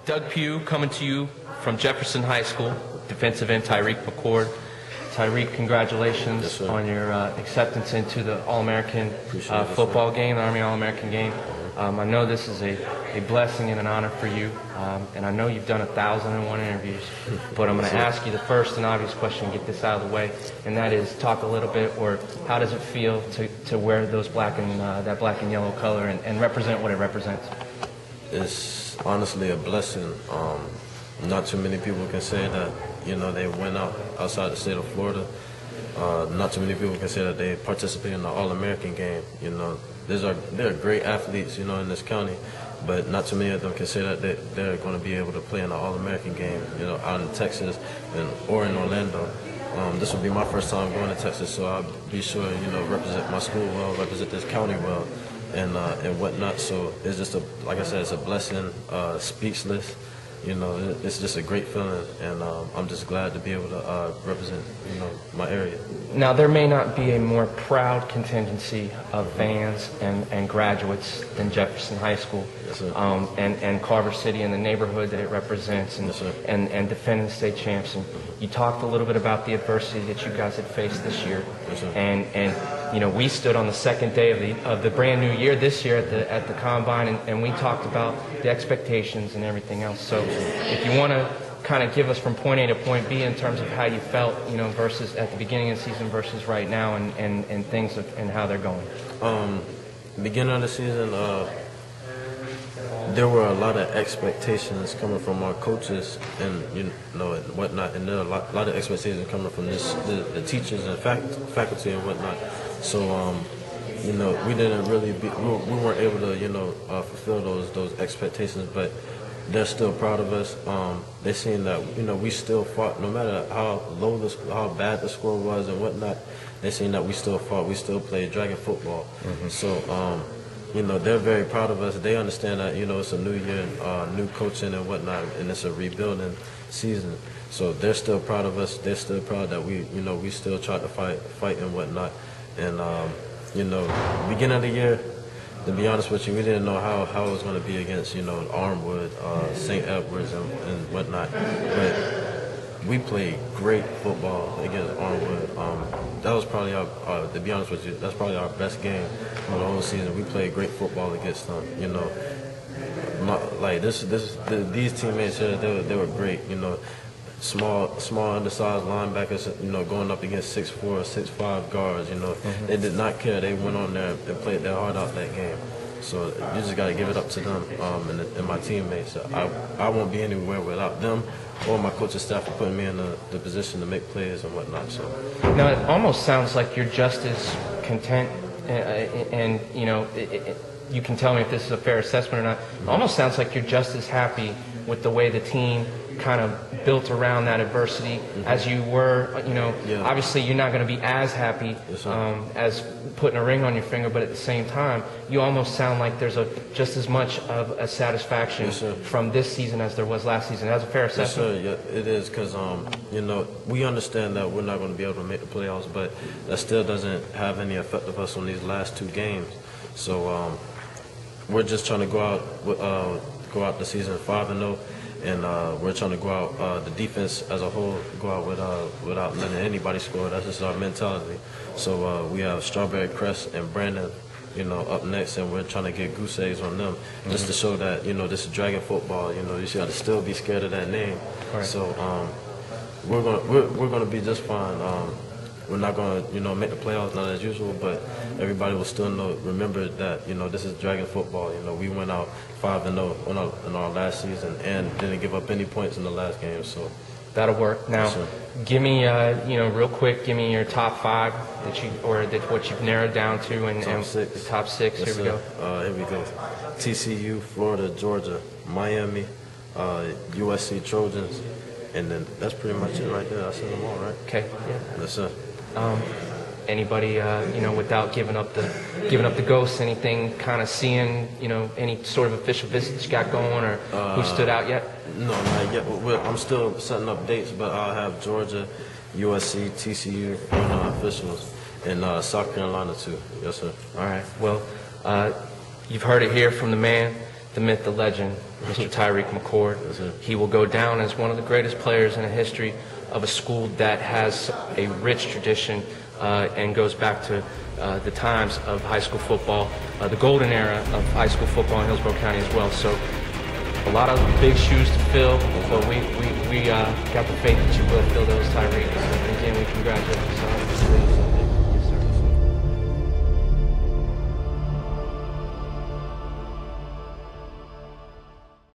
Doug Pugh coming to you from Jefferson High School, defensive end Tyriq McCord. Tyriq, congratulations on your acceptance into the All-American football game, the Army All-American game. I know this is a blessing and an honor for you, and I know you've done 1,001 interviews, but I'm going to ask you the first and obvious question and get this out of the way, and that is talk a little bit, or how does it feel to wear those that black and yellow color and represent what it represents? It's honestly a blessing. Not too many people can say that, they went outside the state of Florida. Not too many people can say that they participated in the All-American game. They're great athletes, in this county, but not too many of them can say that they're going to be able to play in the All-American game, out in Texas or in Orlando. This will be my first time going to Texas, so I'll be sure, represent my school well, represent this county well, and whatnot. So it's just like I said, it's a blessing, speechless. It's just a great feeling, and I'm just glad to be able to represent, my area. Now, there may not be a more proud contingency of fans and graduates than Jefferson High School, yes, sir. And Carver City and the neighborhood that it represents, and, yes, sir. and defending state champs. And you talked a little bit about the adversity that you guys had faced this year, yes, sir. And we stood on the second day of the brand new year this year at the combine, and we talked about the expectations and everything else. So if you want to kind of give us from point A to point B in terms of how you felt, versus at the beginning of the season versus right now, and things and how they're going. Beginning of the season, there were a lot of expectations coming from our coaches and and whatnot, and there are a lot of expectations coming from the teachers and faculty and whatnot. So we didn't really we weren't able to fulfill those expectations, but they're still proud of us. They seen that we still fought, no matter how bad the score was and whatnot. They seen that we still fought. We still played Dragon football. Mm-hmm. So they're very proud of us. They understand that it's a new year, new coaching and whatnot, and it's a rebuilding season. So they're still proud of us. They're still proud that we still try to fight and whatnot. And beginning of the year, to be honest with you, we didn't know how it was going to be against Armwood, St. Edwards, and whatnot. But we played great football against Armwood. That was probably to be honest with you, that's probably our best game of the whole season. We played great football against them. Like these teammates here, they were great. Small, undersized linebackers, going up against 6'4", 6'5" guards, Mm-hmm. They did not care. They went on there and played their heart out that game. So you just got to give it up to them and my teammates. I won't be anywhere without them or my coaching staff for putting me in the position to make plays and whatnot. So now it almost sounds like you're just as content, and you can tell me if this is a fair assessment or not. It almost sounds like you're just as happy with the way the team kind of built around that adversity, mm-hmm. as you were, Yeah. Obviously you're not going to be as happy, yes, as putting a ring on your finger, but at the same time, you almost sound like there's just as much of a satisfaction, yes, from this season as there was last season. That's a fair assessment? Yes, sir. Yeah, it is, because, we understand that we're not going to be able to make the playoffs, but that still doesn't have any effect of us on these last two games. So we're just trying to go out the season 5-0. And we're trying to go out, the defense as a whole, go out without letting anybody score. That's just our mentality. So we have Strawberry Crest and Brandon, up next, and we're trying to get goose eggs on them, mm-hmm. just to show that, this is Dragon football. You got to still be scared of that name. Right. So we're gonna be just fine. We're not going to, make the playoffs, not as usual, but everybody will still remember that, this is Dragon football. We went out 5-0 in our last season and didn't give up any points in the last game. So that'll work. Now, yes, give me, real quick, give me your top 5 what you've narrowed down to, and the top 6. Yes, here we go. Here we go. TCU, Florida, Georgia, Miami, USC Trojans, and then that's pretty much it right there. I said them all, right? Okay. Yeah. Yes, sir. Anybody, without giving up the ghosts, anything kind of seeing, any sort of official visits you got going, or who stood out yet? No, not yet. I'm still setting up dates, but I'll have Georgia, USC, TCU, officials, and South Carolina too. Yes, sir. All right. Well, you've heard it here from the man. the myth, the legend, Mr. Tyriq McCord. He will go down as one of the greatest players in the history of a school that has a rich tradition and goes back to the times of high school football, the golden era of high school football in Hillsborough County as well. So a lot of big shoes to fill, but we got the faith that you will fill those, Tyriq. And again, we congratulate you.